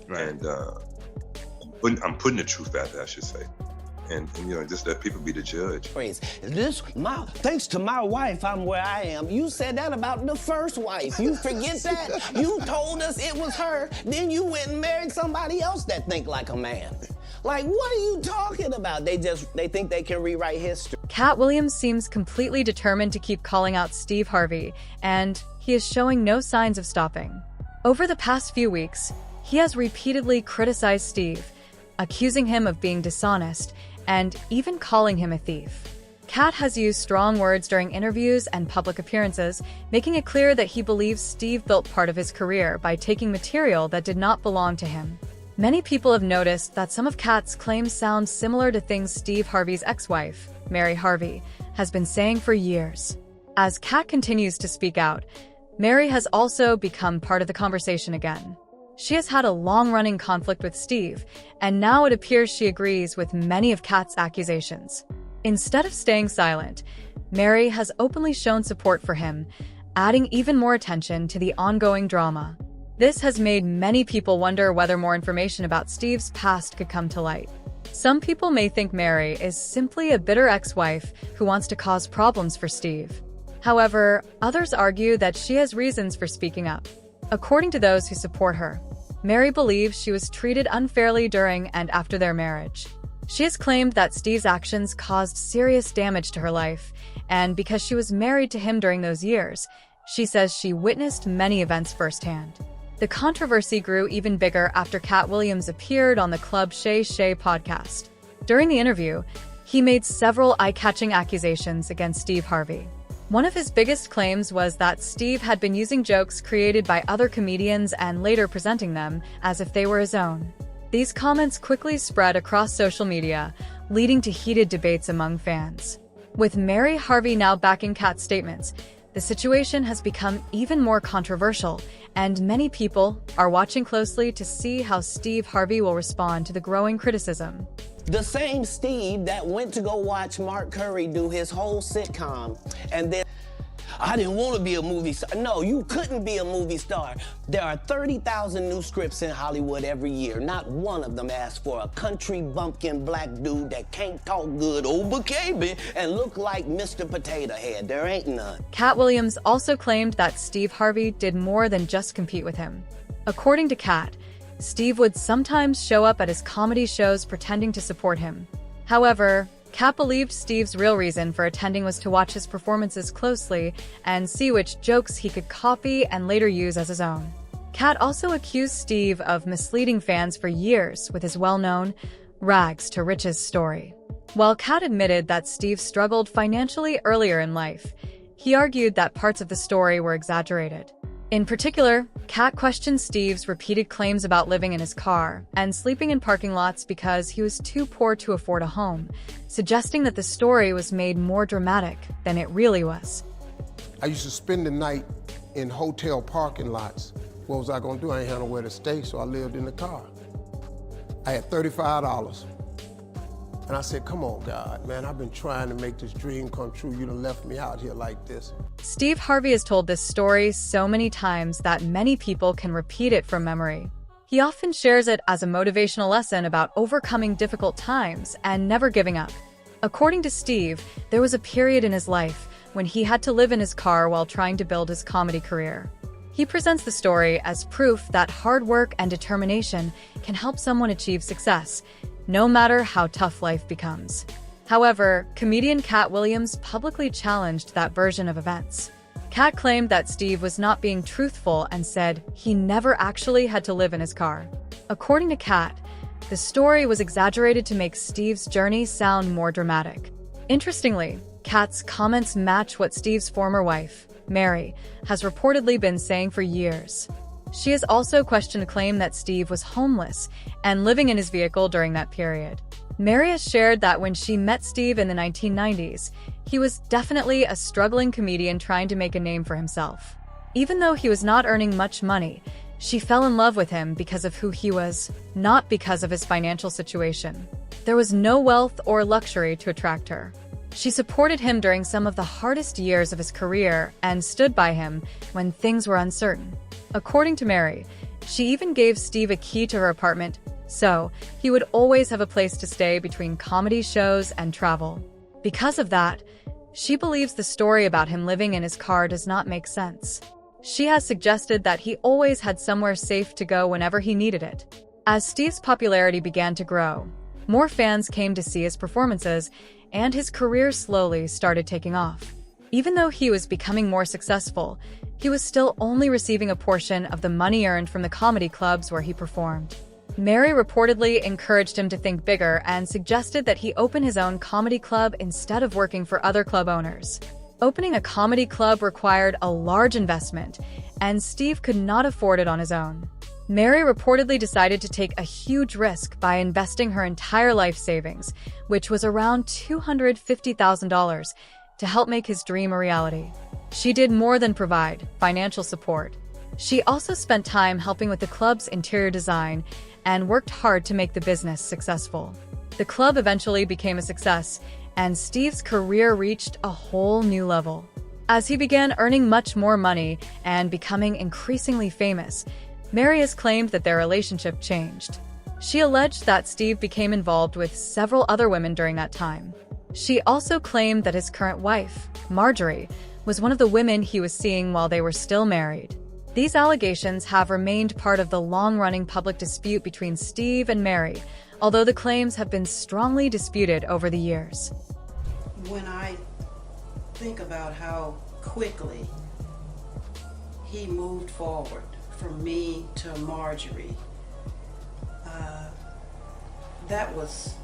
Right. and I'm putting the truth out there, I should say. And just let people be the judge. Thanks to my wife, I'm where I am. You said that about the first wife. You forget that? You told us it was her, then you went and married somebody else that think like a man. Like, what are you talking about? They think they can rewrite history. Katt Williams seems completely determined to keep calling out Steve Harvey, and he is showing no signs of stopping. Over the past few weeks, he has repeatedly criticized Steve, accusing him of being dishonest, and even calling him a thief. Katt has used strong words during interviews and public appearances, making it clear that he believes Steve built part of his career by taking material that did not belong to him. Many people have noticed that some of Katt's claims sound similar to things Steve Harvey's ex-wife, Mary Harvey, has been saying for years. As Katt continues to speak out, Mary has also become part of the conversation again. She has had a long-running conflict with Steve, and now it appears she agrees with many of Katt's accusations. Instead of staying silent, Mary has openly shown support for him, adding even more attention to the ongoing drama. This has made many people wonder whether more information about Steve's past could come to light. Some people may think Mary is simply a bitter ex-wife who wants to cause problems for Steve. However, others argue that she has reasons for speaking up. According to those who support her, Mary believes she was treated unfairly during and after their marriage. She has claimed that Steve's actions caused serious damage to her life, and because she was married to him during those years, she says she witnessed many events firsthand. The controversy grew even bigger after Katt Williams appeared on the Club Shay Shay podcast. During the interview, he made several eye-catching accusations against Steve Harvey. One of his biggest claims was that Steve had been using jokes created by other comedians and later presenting them as if they were his own. These comments quickly spread across social media, leading to heated debates among fans. With Mary Harvey now backing Katt's statements, the situation has become even more controversial, and many people are watching closely to see how Steve Harvey will respond to the growing criticism. The same Steve that went to go watch Mark Curry do his whole sitcom, and then, I didn't want to be a movie star. No, you couldn't be a movie star. There are 30,000 new scripts in Hollywood every year. Not one of them asks for a country bumpkin black dude that can't talk good over KB and look like Mr. Potato Head. There ain't none. Katt Williams also claimed that Steve Harvey did more than just compete with him. According to Katt, Steve would sometimes show up at his comedy shows pretending to support him. However, Katt believed Steve's real reason for attending was to watch his performances closely and see which jokes he could copy and later use as his own. Katt also accused Steve of misleading fans for years with his well-known rags to riches story. While Katt admitted that Steve struggled financially earlier in life, he argued that parts of the story were exaggerated. In particular, Katt questioned Steve's repeated claims about living in his car and sleeping in parking lots because he was too poor to afford a home, suggesting that the story was made more dramatic than it really was. I used to spend the night in hotel parking lots. What was I gonna do? I ain't had nowhere to stay, so I lived in the car. I had $35. And I said, come on, God, man, I've been trying to make this dream come true. You done left me out here like this. Steve Harvey has told this story so many times that many people can repeat it from memory. He often shares it as a motivational lesson about overcoming difficult times and never giving up. According to Steve, there was a period in his life when he had to live in his car while trying to build his comedy career. He presents the story as proof that hard work and determination can help someone achieve success, no matter how tough life becomes. However, comedian Katt Williams publicly challenged that version of events. Katt claimed that Steve was not being truthful and said he never actually had to live in his car. According to Katt, the story was exaggerated to make Steve's journey sound more dramatic. Interestingly, Katt's comments match what Steve's former wife, Mary, has reportedly been saying for years. She has also questioned a claim that Steve was homeless and living in his vehicle during that period. Mary has shared that when she met Steve in the 1990s, he was definitely a struggling comedian trying to make a name for himself. Even though he was not earning much money, she fell in love with him because of who he was, not because of his financial situation. There was no wealth or luxury to attract her. She supported him during some of the hardest years of his career and stood by him when things were uncertain. According to Mary, She even gave Steve a key to her apartment, so he would always have a place to stay between comedy shows and travel. Because of that, she believes the story about him living in his car does not make sense. She has suggested that he always had somewhere safe to go whenever he needed it. As Steve's popularity began to grow, more fans came to see his performances, and his career slowly started taking off. Even though he was becoming more successful, he was still only receiving a portion of the money earned from the comedy clubs where he performed. Mary reportedly encouraged him to think bigger and suggested that he open his own comedy club instead of working for other club owners. Opening a comedy club required a large investment, and Steve could not afford it on his own. Mary reportedly decided to take a huge risk by investing her entire life savings, which was around $250,000, to help make his dream a reality. She did more than provide financial support. She also spent time helping with the club's interior design and worked hard to make the business successful. The club eventually became a success, and Steve's career reached a whole new level. As he began earning much more money and becoming increasingly famous, Mary has claimed that their relationship changed. She alleged that Steve became involved with several other women during that time. She also claimed that his current wife, Marjorie, was one of the women he was seeing while they were still married. These allegations have remained part of the long-running public dispute between Steve and Mary, although the claims have been strongly disputed over the years. When I think about how quickly he moved forward from me to Marjorie, that was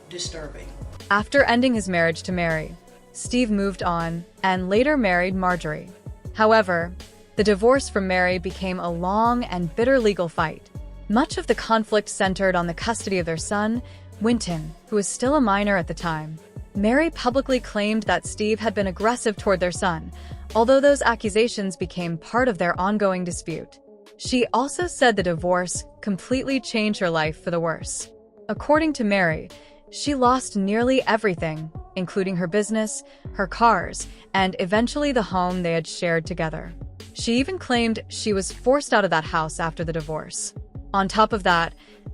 disturbing. After ending his marriage to Mary, Steve moved on and later married Marjorie. However, the divorce from Mary became a long and bitter legal fight. Much of the conflict centered on the custody of their son, Winton, who was still a minor at the time. Mary publicly claimed that Steve had been aggressive toward their son, although those accusations became part of their ongoing dispute. She also said the divorce completely changed her life for the worse. According to Mary, she lost nearly everything, including her business, her cars, and eventually the home they had shared together. She even claimed she was forced out of that house after the divorce. On top of that,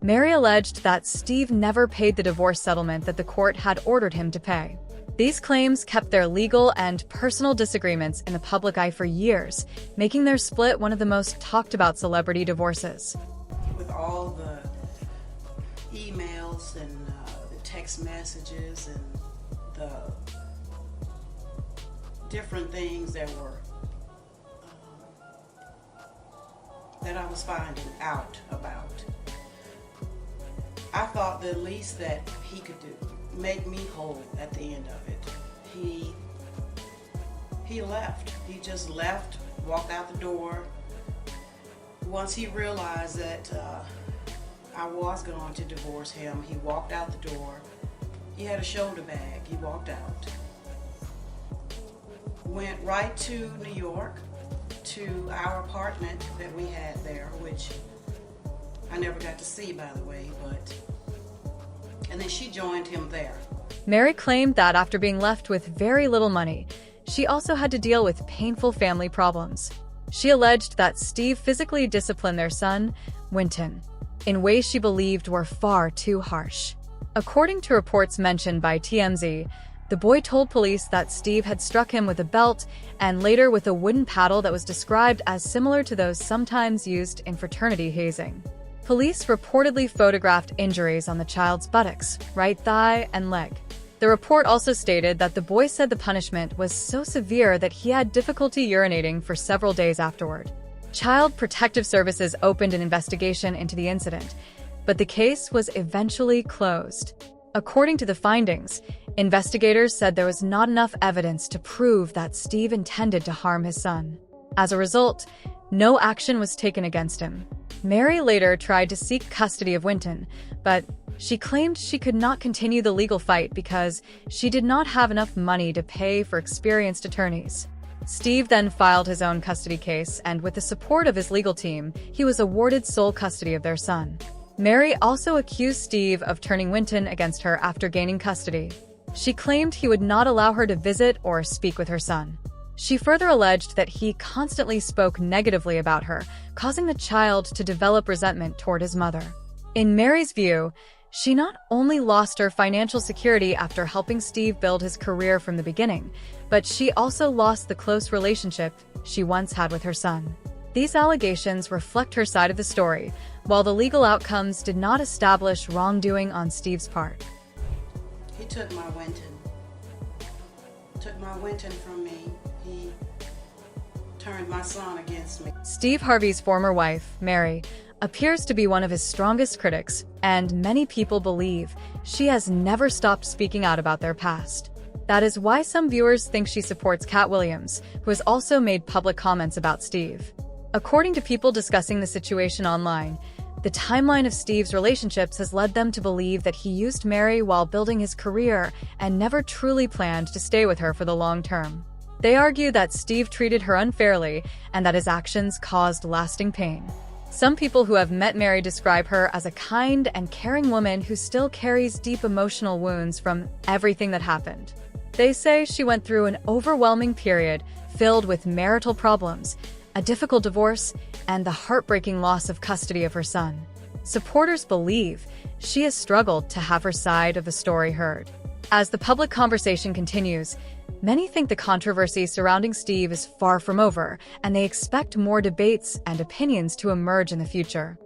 Mary alleged that Steve never paid the divorce settlement that the court had ordered him to pay. These claims kept their legal and personal disagreements in the public eye for years, making their split one of the most talked about celebrity divorces. With all the emails and the text messages and the different things that I was finding out about, I thought the least that he could do, make me whole at the end of it. He left. He just left, walked out the door. Once he realized that I was going to divorce him, he walked out the door. He had a shoulder bag. He walked out. Went right to New York, to our apartment that we had there, which I never got to see, by the way, and then she joined him there. Mary claimed that after being left with very little money, she also had to deal with painful family problems. She alleged that Steve physically disciplined their son, Winton, in ways she believed were far too harsh. According to reports mentioned by TMZ, the boy told police that Steve had struck him with a belt and later with a wooden paddle that was described as similar to those sometimes used in fraternity hazing. Police reportedly photographed injuries on the child's buttocks, right thigh, and leg. The report also stated that the boy said the punishment was so severe that he had difficulty urinating for several days afterward. Child Protective Services opened an investigation into the incident, but the case was eventually closed. According to the findings, investigators said there was not enough evidence to prove that Steve intended to harm his son. As a result, no action was taken against him. Mary later tried to seek custody of Winton, but she claimed she could not continue the legal fight because she did not have enough money to pay for experienced attorneys. Steve then filed his own custody case, and with the support of his legal team, he was awarded sole custody of their son. Mary also accused Steve of turning Winton against her after gaining custody. She claimed he would not allow her to visit or speak with her son. She further alleged that he constantly spoke negatively about her, causing the child to develop resentment toward his mother. In Mary's view, she not only lost her financial security after helping Steve build his career from the beginning, but she also lost the close relationship she once had with her son. These allegations reflect her side of the story, while the legal outcomes did not establish wrongdoing on Steve's part. He took my Winton. Took my Winton from me. He turned my son against me. Steve Harvey's former wife, Mary, appears to be one of his strongest critics, and many people believe she has never stopped speaking out about their past. That is why some viewers think she supports Katt Williams, who has also made public comments about Steve. According to people discussing the situation online, the timeline of Steve's relationships has led them to believe that he used Mary while building his career and never truly planned to stay with her for the long term. They argue that Steve treated her unfairly and that his actions caused lasting pain. Some people who have met Mary describe her as a kind and caring woman who still carries deep emotional wounds from everything that happened. They say she went through an overwhelming period filled with marital problems, a difficult divorce, and the heartbreaking loss of custody of her son. Supporters believe she has struggled to have her side of the story heard. As the public conversation continues, many think the controversy surrounding Steve is far from over, and they expect more debates and opinions to emerge in the future.